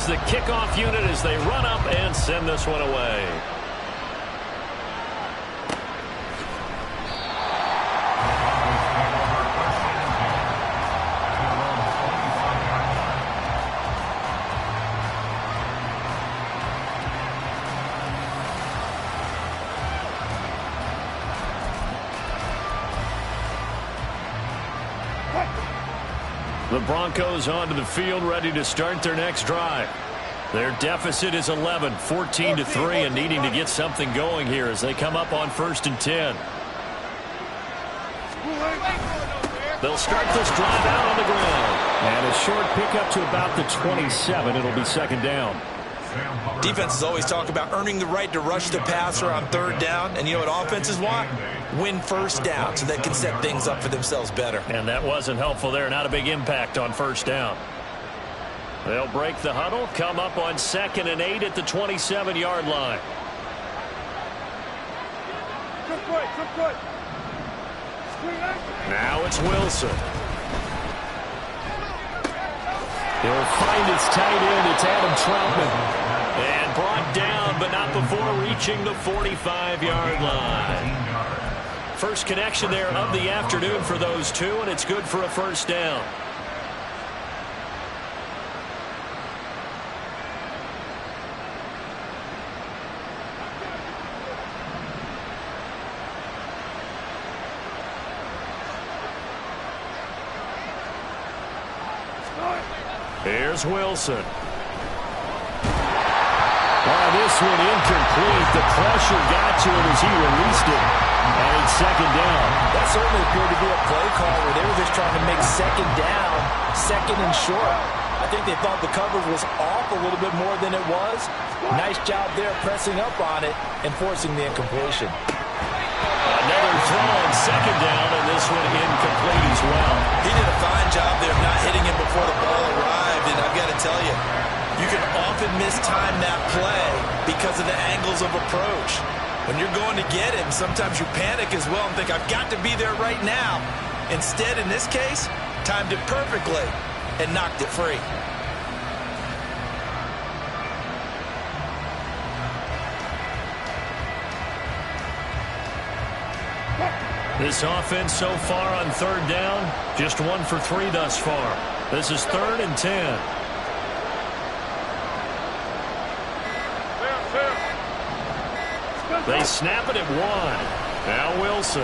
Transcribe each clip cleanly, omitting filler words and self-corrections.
the kickoff unit as they run up and send this one away. The Broncos onto the field, ready to start their next drive. Their deficit is 11, 14-3, and needing to get something going here as they come up on 1st and 10. They'll start this drive out on the ground. And a short pickup to about the 27. It'll be 2nd down. Defenses always talk about earning the right to rush the passer on 3rd down. And you know what offenses want? Win 1st down so they can set things up for themselves better. And that wasn't helpful there. Not a big impact on 1st down. They'll break the huddle, come up on 2nd and 8 at the 27-yard line. Now it's Wilson. He'll find his tight end. It's Adam Troutman. And brought down, but not before reaching the 45-yard line. First connection there of the afternoon for those two, and it's good for a 1st down. Here's Wilson. This one incomplete. The pressure got to him as he released it. And it's 2nd down. That certainly appeared to be a play call where they were just trying to make 2nd down, 2nd and short. I think they thought the coverage was off a little bit more than it was. Nice job there pressing up on it and forcing the incompletion. Another throw on 2nd down, and this one incomplete as well. He did a fine job there of not hitting him before the ball arrived, and I've got to tell you, you can often mistime that play because of the angles of approach. When you're going to get him, sometimes you panic as well and think, I've got to be there right now. Instead, in this case, timed it perfectly and knocked it free. This offense so far on 3rd down, just 1 for 3 thus far. This is 3rd and 10. They snap it at 1. Now Wilson.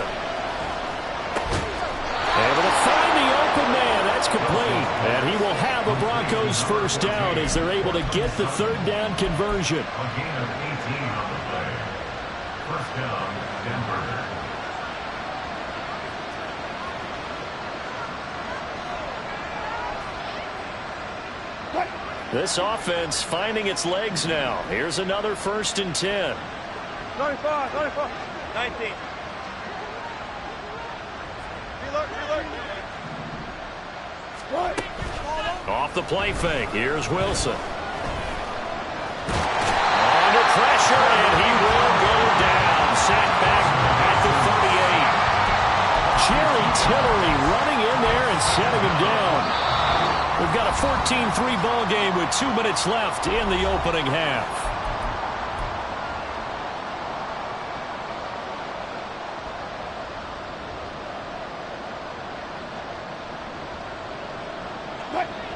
Able to find the open man. That's complete. And he will have a Broncos 1st down as they're able to get the 3rd down conversion. A gain of 18 on the play. 1st down, Denver. This offense finding its legs now. Here's another 1st and 10. 95, 19. Off the play fake. Here's Wilson. Under pressure, and he will go down. Sacked back at the 38. Jerry Tillery running in there and setting him down. We've got a 14-3 ball game with 2 minutes left in the opening half.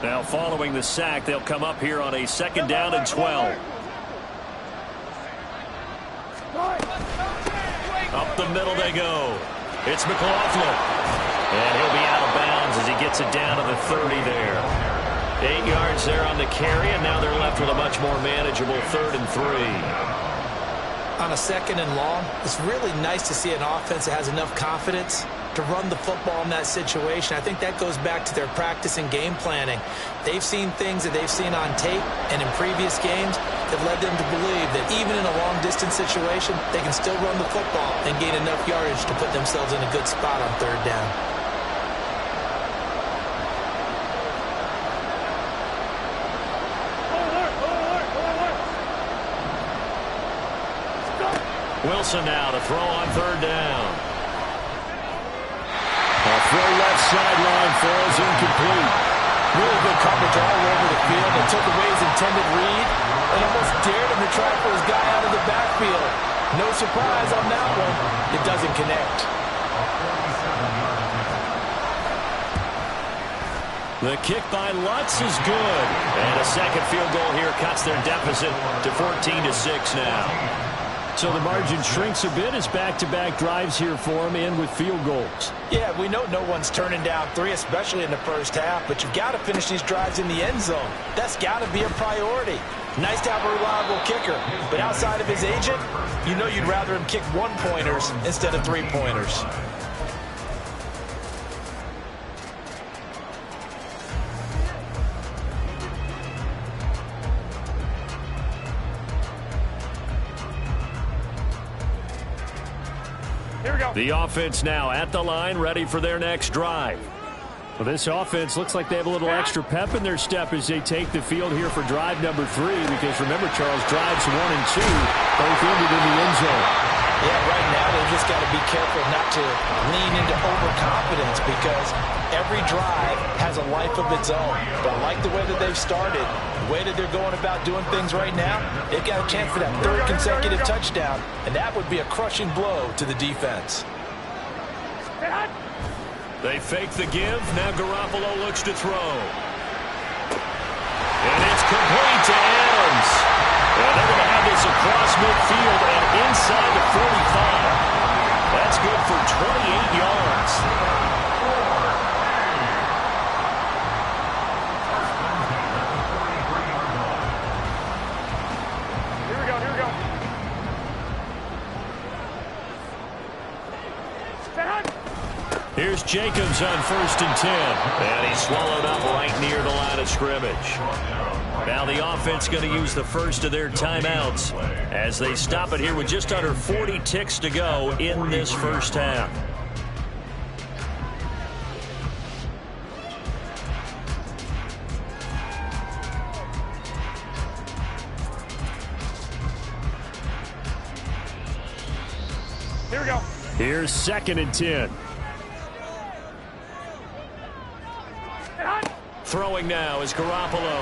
Now following the sack, they'll come up here on a 2nd down and 12. Up the middle they go. It's McLaughlin. And he'll be out of bounds as he gets it down to the 30 there. 8 yards there on the carry, and now they're left with a much more manageable 3rd and 3. On a 2nd and long, it's really nice to see an offense that has enough confidence to run the football in that situation. I think that goes back to their practice and game planning. They've seen things that they've seen on tape and in previous games that led them to believe that even in a long-distance situation, they can still run the football and gain enough yardage to put themselves in a good spot on 3rd down. Wilson now to throw on 3rd down. A throw left sideline falls incomplete. Really good coverage all over the field. They took away his intended read and almost dared him to try for his guy out of the backfield. No surprise on that one. It doesn't connect. The kick by Lutz is good. And a second field goal here cuts their deficit to 14-6 now. So the margin shrinks a bit as back-to-back drives here for them and with field goals. Yeah, we know no one's turning down 3, especially in the first half, but you've got to finish these drives in the end zone. That's got to be a priority. Nice to have a reliable kicker, but outside of his agent, you know you'd rather him kick 1-pointers instead of 3-pointers. The offense now at the line, ready for their next drive. Well, this offense looks like they have a little extra pep in their step as they take the field here for drive number 3, because remember, Charles, drives 1 and 2 both ended in the end zone. Yeah, right now they've just got to be careful not to lean into overconfidence, because every drive has a life of its own. But I like the way that they've started, the way that they're going about doing things right now. They've got a chance for that 3rd consecutive touchdown, and that would be a crushing blow to the defense. They fake the give. Now Garoppolo looks to throw. And it's complete to Adams. And they're going to have this across midfield and inside the 45. That's good for 28 yards. Here we go, here we go. Here's Jacobs on 1st and 10. And he's swallowed up right near the line of scrimmage. Now the offense going to use the first of their timeouts as they stop it here with just under 40 ticks to go in this first half. Here we go. Here's 2nd and 10. Throwing now is Garoppolo.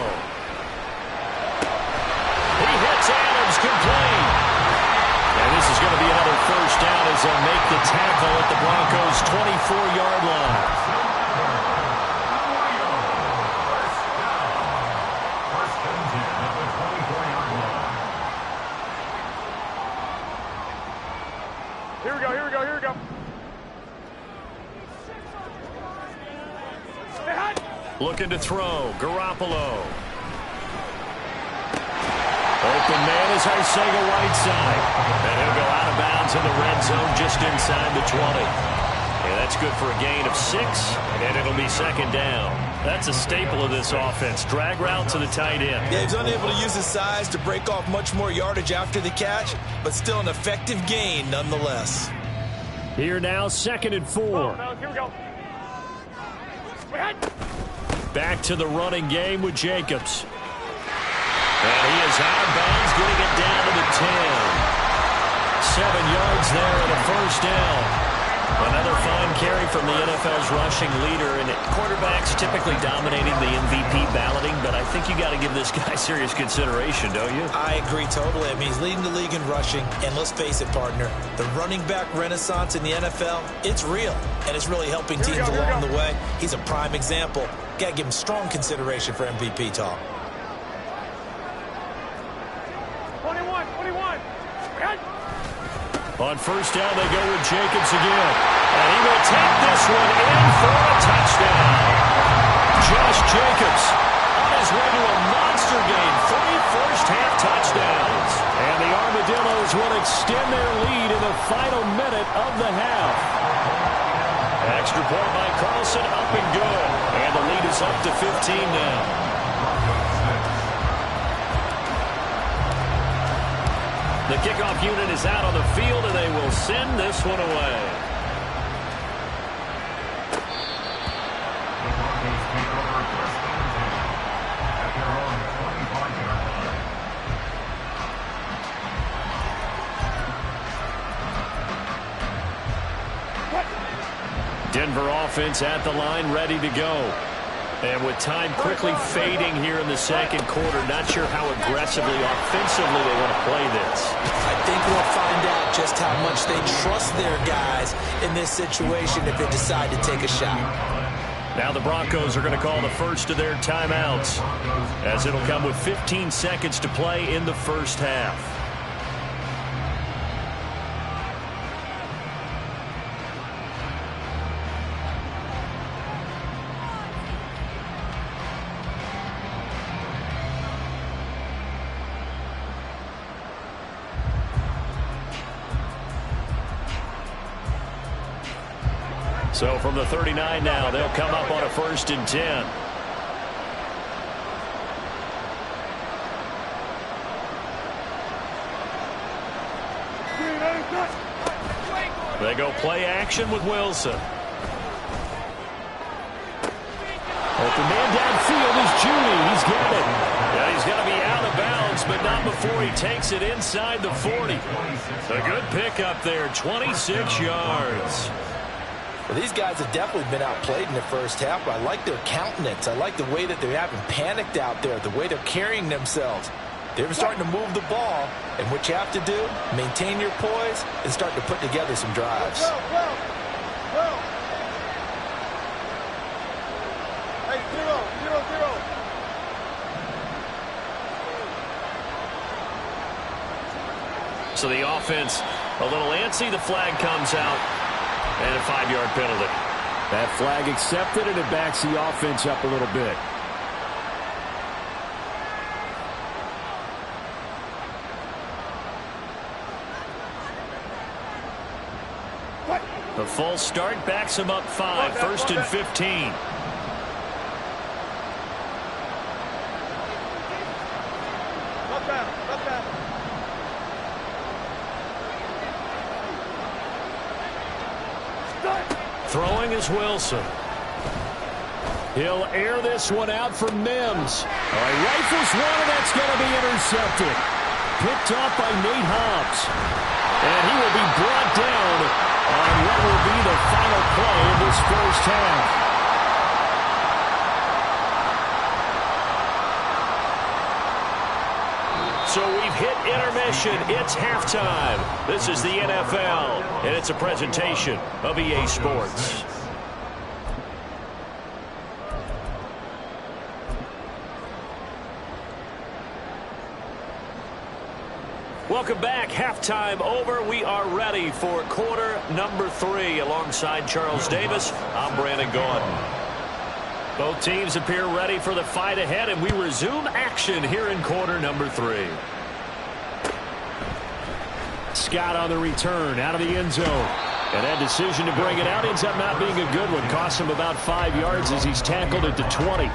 He hits Adams complete. And this is going to be another first down as they'll make the tackle at the Broncos' 24-yard line. Here we go, here we go, here we go. Looking to throw. Garoppolo. Open man is Arcega-Whiteside. And he'll go out of bounds in the red zone just inside the 20. And that's good for a gain of 6, and it'll be 2nd down. That's a staple of this offense. Drag route to the tight end. Yeah, he's unable to use his size to break off much more yardage after the catch, but still an effective gain nonetheless. Here now, 2nd and 4. Here we go. Back to the running game with Jacobs. And he is out of bounds, getting it down to the 10. 7 yards there and a first down. Another fine carry from the NFL's rushing leader, and quarterbacks typically dominating the MVP balloting, but I think you got to give this guy serious consideration, don't you? I agree totally. I mean, he's leading the league in rushing, and let's face it, partner, the running back renaissance in the NFL, it's real, and it's really helping teams along the way. He's a prime example. Got to give him strong consideration for MVP talk. 21. On first down, they go with Jacobs again. And he will take this one in for a touchdown. Josh Jacobs on his way to a monster game. 3 first-half touchdowns. And the Armadillos will extend their lead in the final minute of the half. Extra point by Carlson, up and good. And the lead is up to 15 now. The kickoff unit is out on the field, and they will send this one away. Denver offense at the line, ready to go. And with time quickly fading here in the second quarter, not sure how aggressively, offensively they want to play this. I think we'll find out just how much they trust their guys in this situation if they decide to take a shot. Now the Broncos are going to call the first of their timeouts, as it'll come with 15 seconds to play in the first half. So from the 39 now, they'll come up on a 1st and 10. They go play action with Wilson. Open man downfield is Judy. He's got it. Yeah, he's got to be out of bounds, but not before he takes it inside the 40. A good pickup there, 26 yards. Well, these guys have definitely been outplayed in the first half, but I like their countenance. I like the way that they haven't panicked out there, the way they're carrying themselves. They're starting to move the ball, and what you have to do, maintain your poise and start to put together some drives. Hey, 0-0-0. So the offense a little antsy. The flag comes out. And a 5-yard penalty. That flag accepted, and it backs the offense up a little bit. The full start backs him up 5. 1st and 15. Throwing is Wilson. He'll air this one out for Mims. He rifles one, and that's going to be intercepted. Picked off by Nate Hobbs. And he will be brought down on what will be the final play of this first half. So we've hit intermission. It's halftime. This is the NFL, and it's a presentation of EA Sports. Welcome back. Halftime over. We are ready for quarter number 3. Alongside Charles Davis, I'm Brandon Gaudin. Both teams appear ready for the fight ahead, and we resume action here in quarter number 3. Scott on the return, out of the end zone. And that decision to bring it out ends up not being a good one. Costs him about 5 yards as he's tackled at the 20.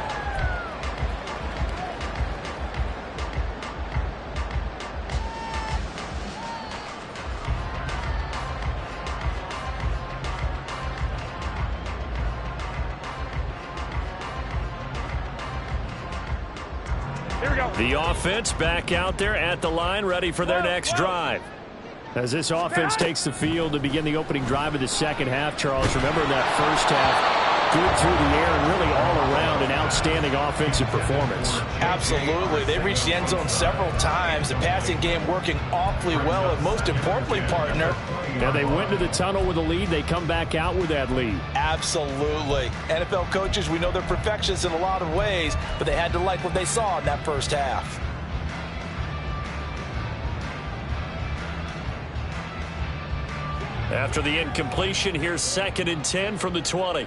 The offense back out there at the line, ready for their next drive. As this offense takes the field to begin the opening drive of the second half, Charles, remember that first half, good through the air and really all around an outstanding offensive performance. Absolutely. They reached the end zone several times. The passing game working awfully well, and most importantly, partner, now they went to the tunnel with a lead. They come back out with that lead. Absolutely. NFL coaches, we know they're perfectionists in a lot of ways, but they had to like what they saw in that first half. After the incompletion, here's 2nd and 10 from the 20.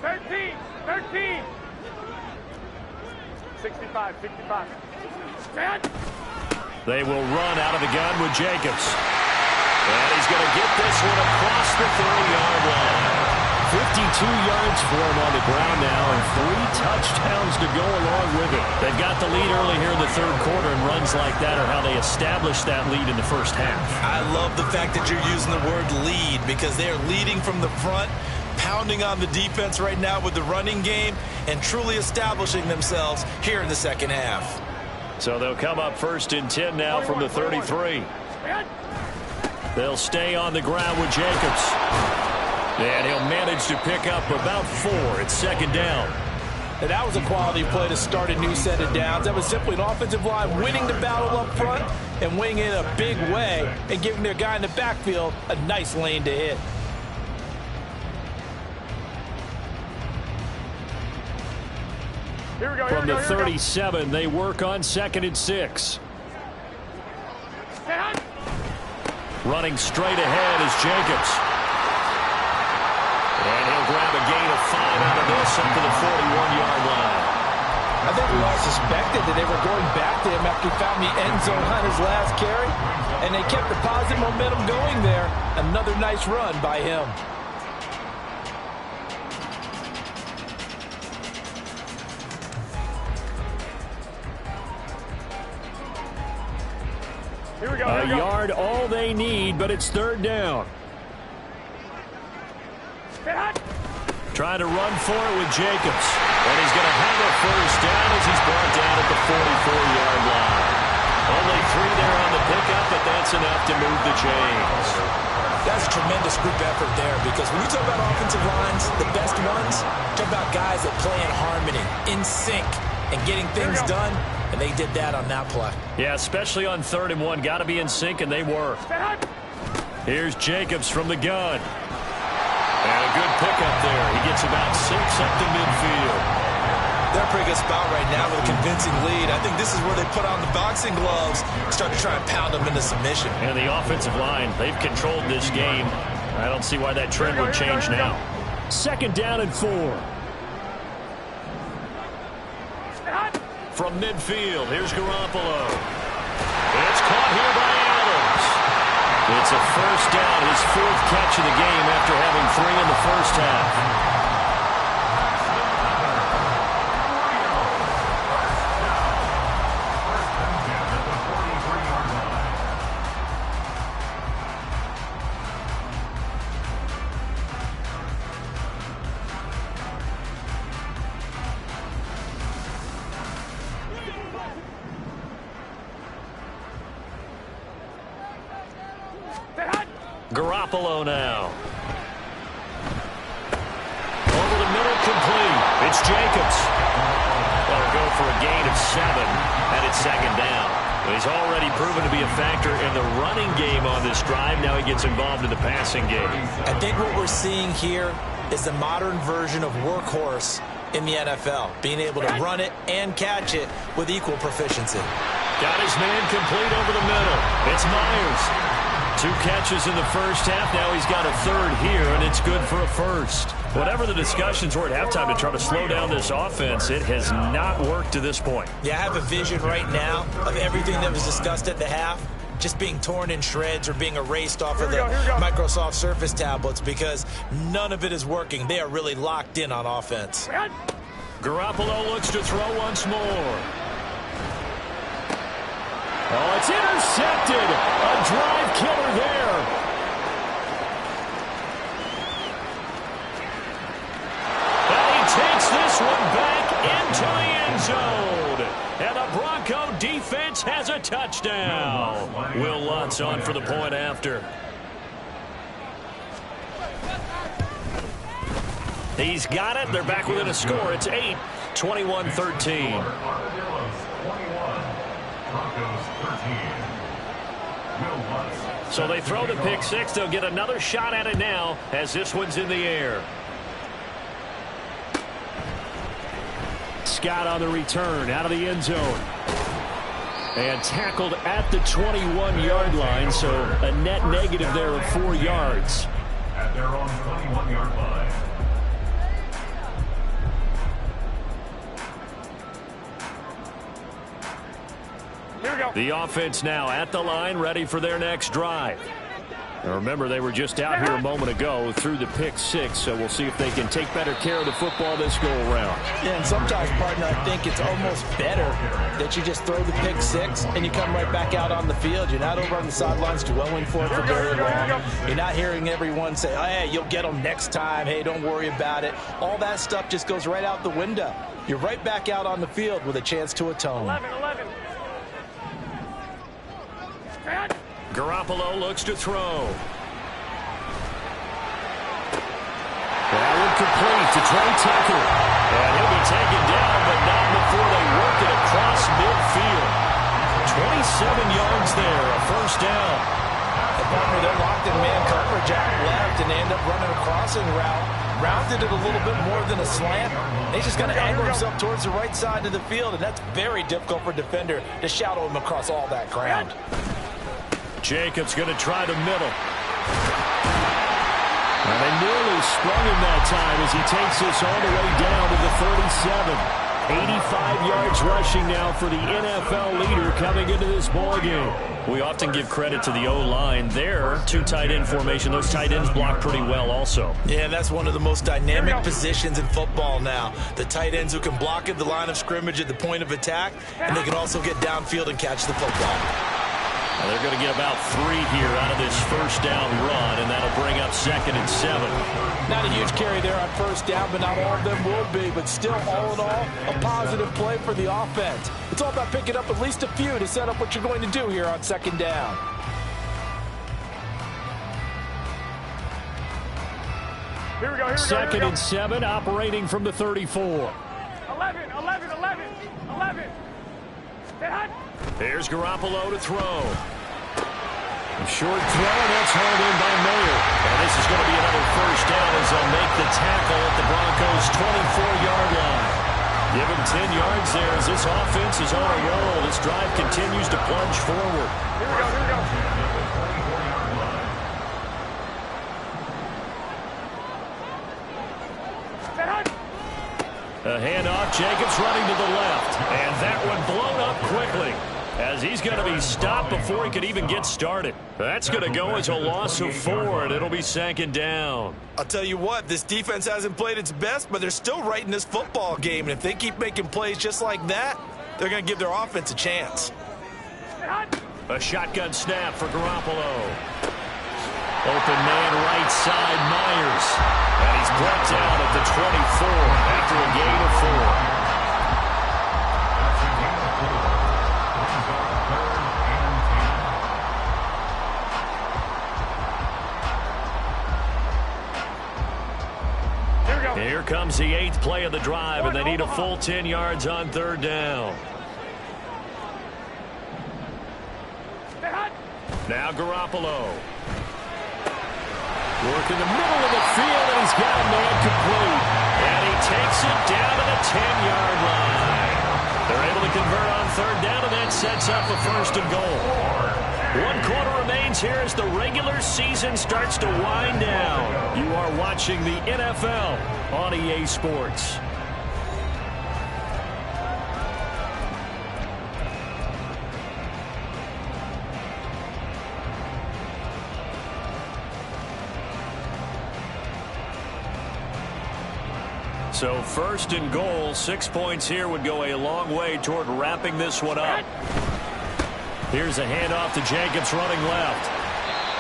13. 65. Stand. They will run out of the gun with Jacobs. And he's going to get this one across the 30-yard line. 52 yards for him on the ground now, and 3 touchdowns to go along with it. They've got the lead early here in the third quarter, and runs like that are how they established that lead in the first half. I love the fact that you're using the word lead, because they are leading from the front, pounding on the defense right now with the running game, and truly establishing themselves here in the second half. So they'll come up 1st and 10 now from the 33. They'll stay on the ground with Jacobs. And he'll manage to pick up about 4. It's second down. And that was a quality play to start a new set of downs. That was simply an offensive line winning the battle up front and winning it in a big way and giving their guy in the backfield a nice lane to hit. From the 37, they work on 2nd and 6. Running straight ahead is Jacobs. And he'll grab a gain of 5 out of this up to the 41-yard line. I think we all suspected that they were going back to him after he found the end zone on his last carry. And they kept the positive momentum going there. Another nice run by him. A yard all they need, but it's 3rd down. Trying to run for it with Jacobs. And he's going to have a 1st down as he's brought down at the 44-yard line. Only 3 there on the pickup, but that's enough to move the chains. That's a tremendous group effort there, because when you talk about offensive lines, the best ones, talk about guys that play in harmony, in sync, and getting things done, and they did that on that play. Yeah, especially on 3rd and 1. Got to be in sync, and they were. Here's Jacobs from the gun. And a good pickup there. He gets about 6 up to midfield. They're a pretty good spot right now with a convincing lead. I think this is where they put on the boxing gloves and start to try and pound them into submission. And the offensive line, they've controlled this game. I don't see why that trend would change now. 2nd down and 4. From midfield, here's Garoppolo. It's caught here by Adams. It's a 1st down, his 4th catch of the game after having 3 in the first half. Garoppolo now. Over the middle, complete. It's Jacobs. They'll go for a gain of 7, and it's 2nd down. He's already proven to be a factor in the running game on this drive. Now he gets involved in the passing game. I think what we're seeing here is the modern version of workhorse in the NFL, being able to run it and catch it with equal proficiency. Got his man complete over the middle. It's Myers. 2 catches in the first half. Now he's got a 3rd here, and it's good for a 1st. Whatever the discussions were at halftime to try to slow down this offense, it has not worked to this point. Yeah, I have a vision right now of everything that was discussed at the half just being torn in shreds or being erased off of the Microsoft Surface tablets, because none of it is working. They are really locked in on offense. Garoppolo looks to throw once more. Oh, it's intercepted. A drive killer there. And he takes this one back into the end zone. And the Bronco defense has a touchdown. Will Lutz on for the point after. He's got it. They're back within a score. It's 8, 21-13. So they throw the pick 6. They'll get another shot at it now as this one's in the air. Scott on the return out of the end zone. And tackled at the 21-yard line, so a net negative there of 4 yards. At their own 21-yard line. The offense now at the line, ready for their next drive. Now remember, they were just out here a moment ago through the pick 6, so we'll see if they can take better care of the football this go-around. Yeah, and sometimes, partner, I think it's almost better that you just throw the pick 6 and you come right back out on the field. You're not over on the sidelines dwelling for it for very long. You're not hearing everyone say, oh, hey, you'll get them next time. Hey, don't worry about it. All that stuff just goes right out the window. You're right back out on the field with a chance to atone. 11. Garoppolo looks to throw. complete to Trey Tucker. And he'll be taken down, but not before they work it across midfield. 27 yards there, a first down. The partner, they're locked in man coverage out left, and they end up running a crossing route. Rounded it a little bit more than a slant. He's just going to angle himself towards the right side of the field, and that's very difficult for a defender to shadow him across all that ground. Jacobs going to try the middle. And they nearly sprung him that time as he takes this all the way down to the 37. 85 yards rushing now for the NFL leader coming into this ballgame. We often give credit to the O-line there. Two tight end formation. Those tight ends block pretty well also. Yeah, that's one of the most dynamic positions in football now. The tight ends who can block at the line of scrimmage at the point of attack, and they can also get downfield and catch the football. Well, they're going to get about 3 here out of this first down run, and that'll bring up 2nd and 7. Not a huge carry there on first down, but not all of them will be. But still, all in all, a positive play for the offense. It's all about picking up at least a few to set up what you're going to do here on 2nd down. Here we go, here we go. 2nd and 7, operating from the 34. 11. Stay hot. Here's Garoppolo to throw. A short throw, and that's hauled in by Mayer. And this is going to be another first down as they'll make the tackle at the Broncos' 24-yard line. Give him 10 yards there as this offense is on a roll. This drive continues to plunge forward. Here we go. Stay hot. A handoff, Jacobs running to the left. And that one blown up quickly as he's going to be stopped before he could even get started. That's going to go as a loss of 4, and it'll be 2nd down. I'll tell you what, this defense hasn't played its best, but they're still right in this football game. And if they keep making plays just like that, they're going to give their offense a chance. A shotgun snap for Garoppolo. Open man right side, Myers. And he's brought down at the 24 after a gain of 4. Here comes the 8th play of the drive, and they need a full 10 yards on 3rd down. Now Garoppolo. Work in the middle of the field, and he's got a man complete. And he takes it down to the 10-yard line. They're able to convert on 3rd down, and that sets up a 1st and goal. 1 quarter remains here as the regular season starts to wind down. You are watching the NFL on EA Sports. So 1st and goal, 6 points here would go a long way toward wrapping this one up. Here's a handoff to Jacobs running left.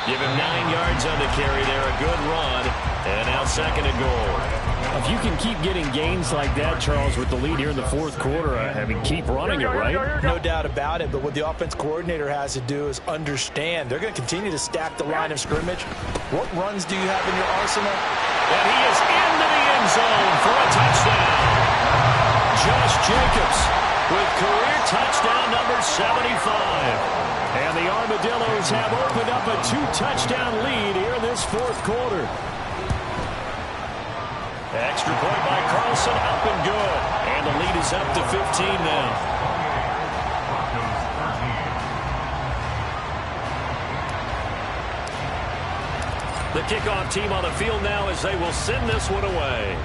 Give him 9 yards on the carry there, a good run. And now 2nd and goal. If you can keep getting gains like that, Charles, with the lead here in the 4th quarter, I mean, keep running it, right? No doubt about it, but what the offense coordinator has to do is understand. They're going to continue to stack the line of scrimmage. What runs do you have in your arsenal? And he is into the end zone for a touchdown. Josh Jacobs with career touchdown number 75. And the Armadillos have opened up a 2-touchdown lead here in this 4th quarter. Extra point by Carlson, up and good. And the lead is up to 15 now. The kickoff team on the field now as they will send this one away.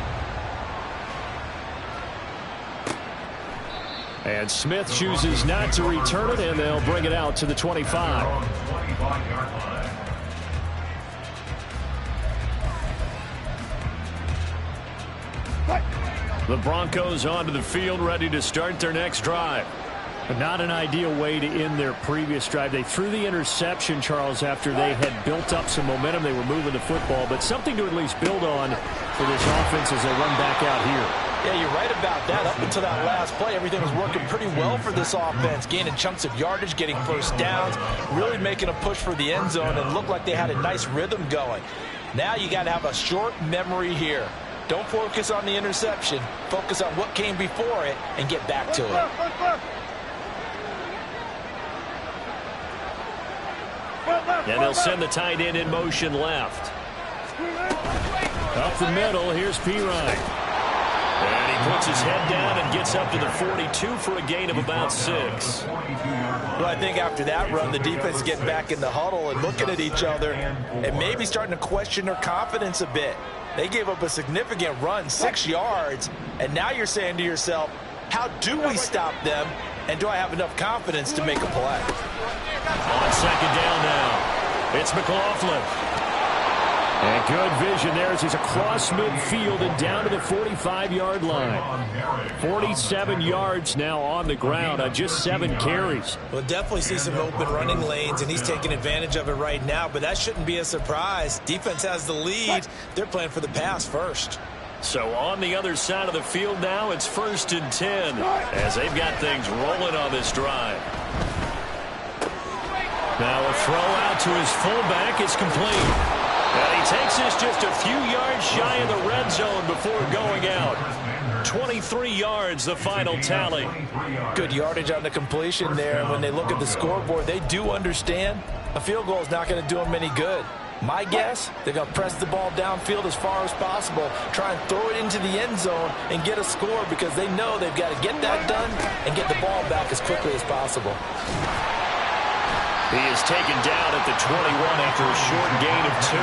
And Smith chooses not to return it, and they'll bring it out to the 25. The Broncos onto the field, ready to start their next drive. But not an ideal way to end their previous drive. They threw the interception, Charles, after they had built up some momentum. They were moving the football, but something to at least build on for this offense as they run back out here. Yeah, you're right about that. Up until that last play, everything was working pretty well for this offense, gaining chunks of yardage, getting first downs, really making a push for the end zone, and looked like they had a nice rhythm going. Now you got to have a short memory here. Don't focus on the interception. Focus on what came before it and get back to it. And they'll send the tight end in motion left. Up the middle, here's Pirine. And he puts his head down and gets up to the 42 for a gain of about 6. Well, I think after that run, the defense get back in the huddle and looking at each other and maybe starting to question their confidence a bit. They gave up a significant run, 6 yards, and now you're saying to yourself, how do we stop them, and do I have enough confidence to make a play? On second down now, it's McLaughlin. And good vision there as he's across midfield and down to the 45-yard line. 47 yards now on the ground on just 7 carries. We'll definitely see some open running lanes, and he's taking advantage of it right now, but that shouldn't be a surprise. Defense has the lead. They're playing for the pass first. So on the other side of the field now, it's 1st and 10 as they've got things rolling on this drive. Now a throw out to his fullback is complete. And he takes this just a few yards shy of the red zone before going out. 23 yards, the final tally. Good yardage on the completion there. And when they look at the scoreboard, they do understand a field goal is not going to do them any good. My guess, they're going to press the ball downfield as far as possible, try and throw it into the end zone and get a score because they know they've got to get that done and get the ball back as quickly as possible. He is taken down at the 21 after a short gain of 2.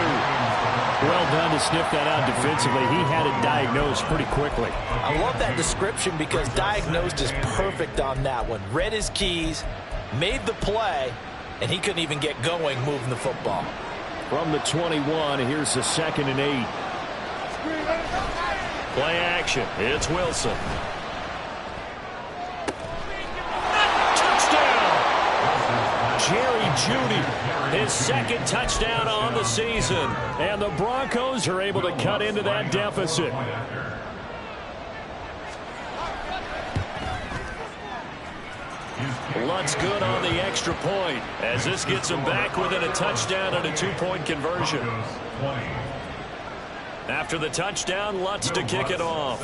Well done to sniff that out defensively. He had it diagnosed pretty quickly. I love that description because diagnosed is perfect on that one. Read his keys, made the play, and he couldn't even get going moving the football. From the 21, here's the 2nd and 8. Play action. It's Wilson. Jerry Jeudy, his 2nd touchdown on the season. And the Broncos are able to cut into that deficit. Lutz good on the extra point as this gets him back within a touchdown and a 2-point conversion. After the touchdown, Lutz to kick it off.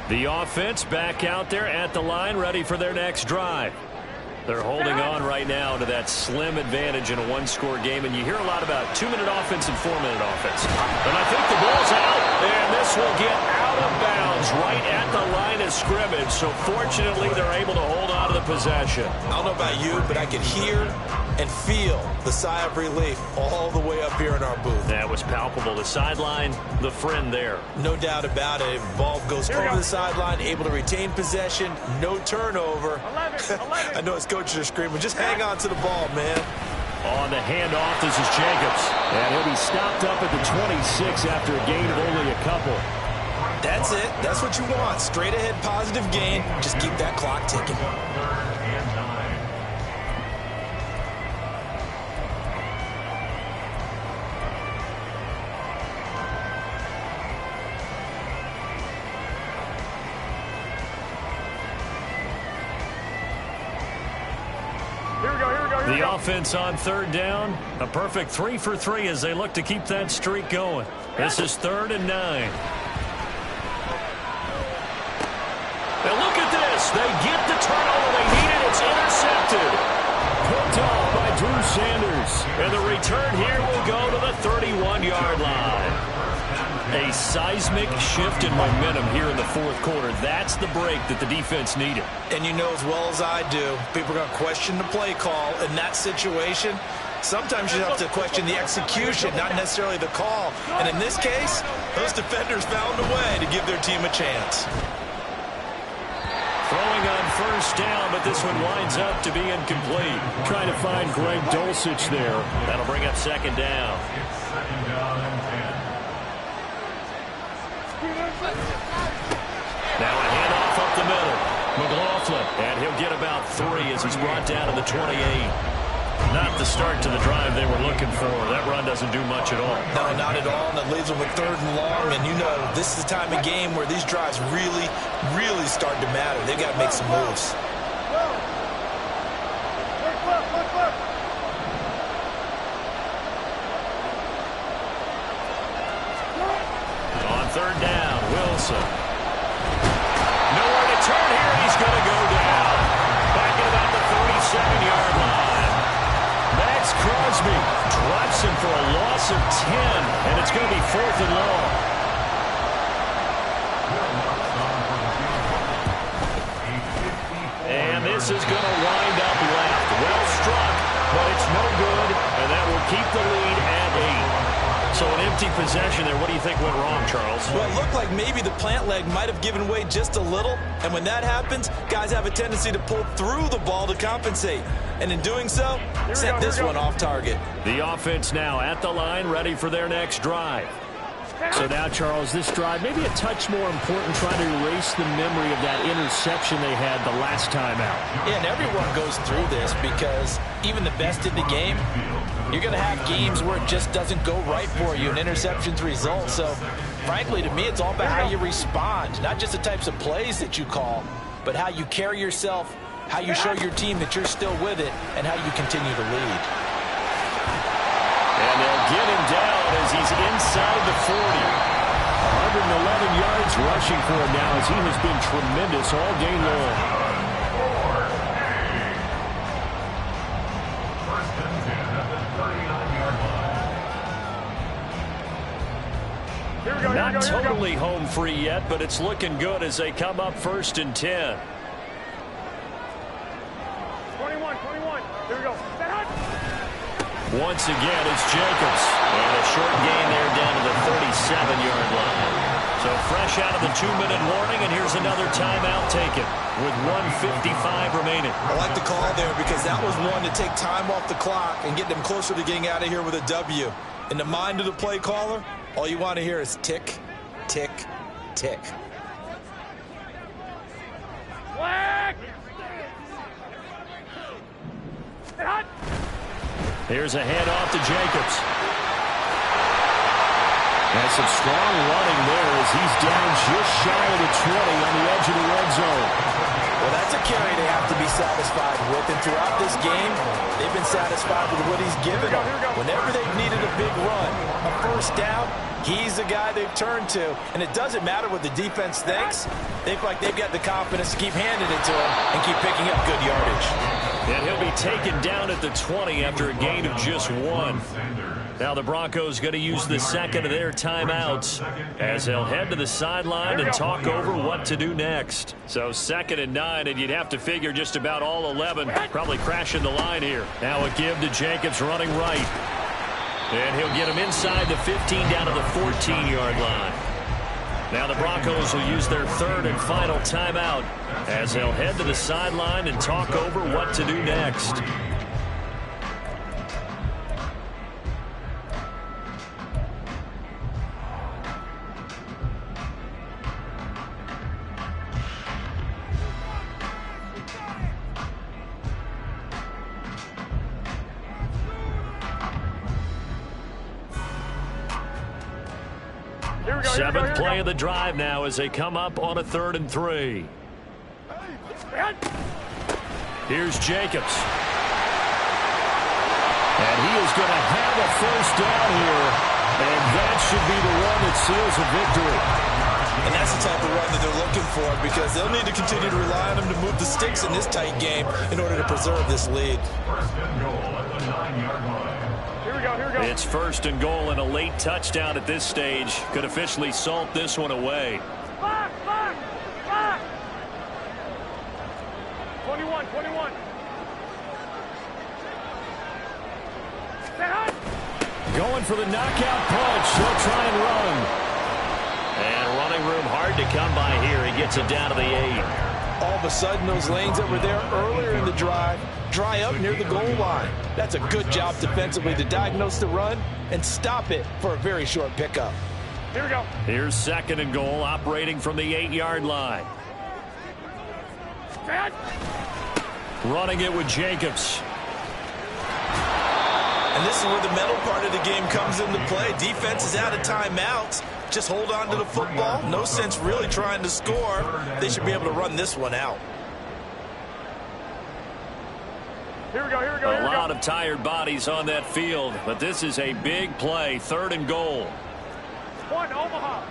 The offense back out there at the line, ready for their next drive. They're holding on right now to that slim advantage in a 1-score game, and you hear a lot about 2-minute offense and 4-minute offense. And I think the ball's out, and this will get out of bounds right at the line of scrimmage. So fortunately, they're able to hold on to the possession. I don't know about you, but I can hear and feel the sigh of relief all the way up here in our booth. That was palpable. The sideline, the friend there. No doubt about it. Ball goes over the sideline, able to retain possession, no turnover. 11. I know his coaches are screaming, just hang on to the ball, man. On the handoff, this is Jacobs. And he'll be stopped up at the 26 after a gain of only a couple. That's it. That's what you want. Straight ahead positive gain. Just keep that clock ticking. The offense on 3rd down. A perfect 3 for 3 as they look to keep that streak going. This is 3rd and 9. And look at this. They get the turnover they needed. It's intercepted. Picked off by Drew Sanders. And the return here will go to the 31-yard line. A seismic shift in momentum here in the 4th quarter. That's the break that the defense needed. And you know as well as I do, people are going to question the play call in that situation. Sometimes you have to question the execution, not necessarily the call. And in this case, those defenders found a way to give their team a chance. Throwing on 1st down, but this one winds up to be incomplete. Trying to find Greg Dulcich there. That'll bring up 2nd down. Now a handoff up the middle. McLaughlin, and And he'll get about 3 as he's brought down to the 28. Not the start to the drive they were looking for. That run doesn't do much at all. No, not at all, and it leaves them with 3rd and long. And you know, this is the time of game where these drives really, really start to matter. They've got to make some moves. On 3rd down, Wilson. Nowhere to turn here. He's going to go down. Back at about the 37-yard line. Max Crosby drops him for a loss of 10, and it's going to be 4th and long. And this is going to wind up left. Well struck, but it's no good, and that will keep the lead at 8. So an empty possession there. What do you think went wrong, Charles? Well, it looked like maybe the plant leg might have given way just a little. And when that happens, guys have a tendency to pull through the ball to compensate. And in doing so, sent this one off target. The offense now at the line, ready for their next drive. So now, Charles, this drive maybe a touch more important, trying to erase the memory of that interception they had the last time out. Yeah, and everyone goes through this because even the best in the game, you're going to have games where it just doesn't go right for you and interceptions result. So, frankly, to me, it's all about how you respond, not just the types of plays that you call, but how you carry yourself, how you show your team that you're still with it, and how you continue to lead. And they'll get him down as he's inside the 40. 111 yards rushing for him now as he has been tremendous all game long. Not totally home free yet, but it's looking good as they come up 1st and 10. 21. Here we go. Once again, it's Jacobs. And a short gain there down to the 37-yard line. So fresh out of the 2-minute warning, and here's another timeout taken with 1:55 remaining. I like the call there because that was one to take time off the clock and get them closer to getting out of here with a W. In the mind of the play caller, all you want to hear is tick, tick, tick. Flag! Here's a handoff to Jacobs. And some strong running there as he's down just shy of the 20 on the edge of the red zone. Well, that's a carry they have to be satisfied with. And throughout this game, they've been satisfied with what he's given them. Whenever they've needed a big run, a 1st down, he's the guy they've turned to. And it doesn't matter what the defense thinks. They feel like they've got the confidence to keep handing it to him and keep picking up good yardage. And he'll be taken down at the 20 after a gain of just 1. Now the Broncos going to use the second of their timeouts as they'll head to the sideline and talk over what to do next. So 2nd and 9, and you'd have to figure just about all 11 probably crashing the line here. Now a give to Jacobs running right. And he'll get him inside the 15 down to the 14-yard line. Now the Broncos will use their 3rd and final timeout as they'll head to the sideline and talk over what to do next. Seventh play of the drive now as they come up on a 3rd and 3. Here's Jacobs. And he is going to have a 1st down here. And that should be the one that seals a victory. And that's the type of run that they're looking for because they'll need to continue to rely on him to move the sticks in this tight game in order to preserve this lead. 1st and goal at the 9-yard line. Here we go. It's 1st and goal, and a late touchdown at this stage could officially salt this one away. Back! 21. Going for the knockout punch. He'll try and run. And running room hard to come by here. He gets it down to the 8. All of a sudden, those lanes that were there earlier in the drive dry up near the goal line. That's a good job defensively to diagnose the run and stop it for a very short pickup. Here we go. Here's 2nd and goal, operating from the 8-yard line. Running it with Jacobs. And this is where the mental part of the game comes into play. Defense is out of timeouts. Just hold on to the football. No sense really trying to score. They should be able to run this one out. Here we go, here we go, A here we go. lot of tired bodies on that field, but this is a big play, 3rd and goal. One, Omaha.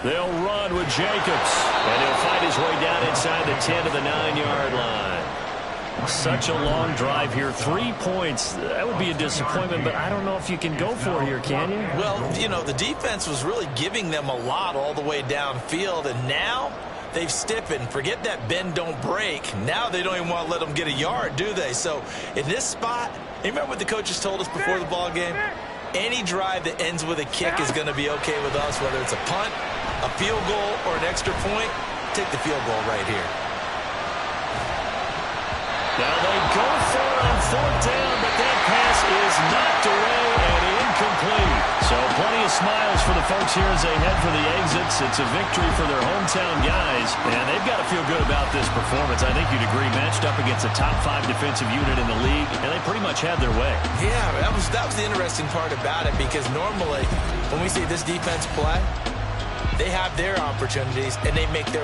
They'll run with Jacobs, and he'll fight his way down inside the 10 to the 9-yard line. Such a long drive here. 3 points. That would be a disappointment, but I don't know if you can go for it here, can you? Well, you know, the defense was really giving them a lot all the way downfield, and now they've stiffened. Forget that bend, don't break. Now they don't even want to let them get a yard, do they? So in this spot, you remember what the coaches told us before the ball game? Any drive that ends with a kick is going to be okay with us, whether it's a punt, a field goal, or an extra point. Take the field goal right here. Now they go for it on 4th down, but that pass is knocked away and incomplete. So plenty of smiles for the folks here as they head for the exits. It's a victory for their hometown guys, and they've got to feel good about this performance. I think you'd agree, matched up against a top 5 defensive unit in the league, and they pretty much had their way. Yeah, that was the interesting part about it, because normally when we see this defense play, they have their opportunities and they make their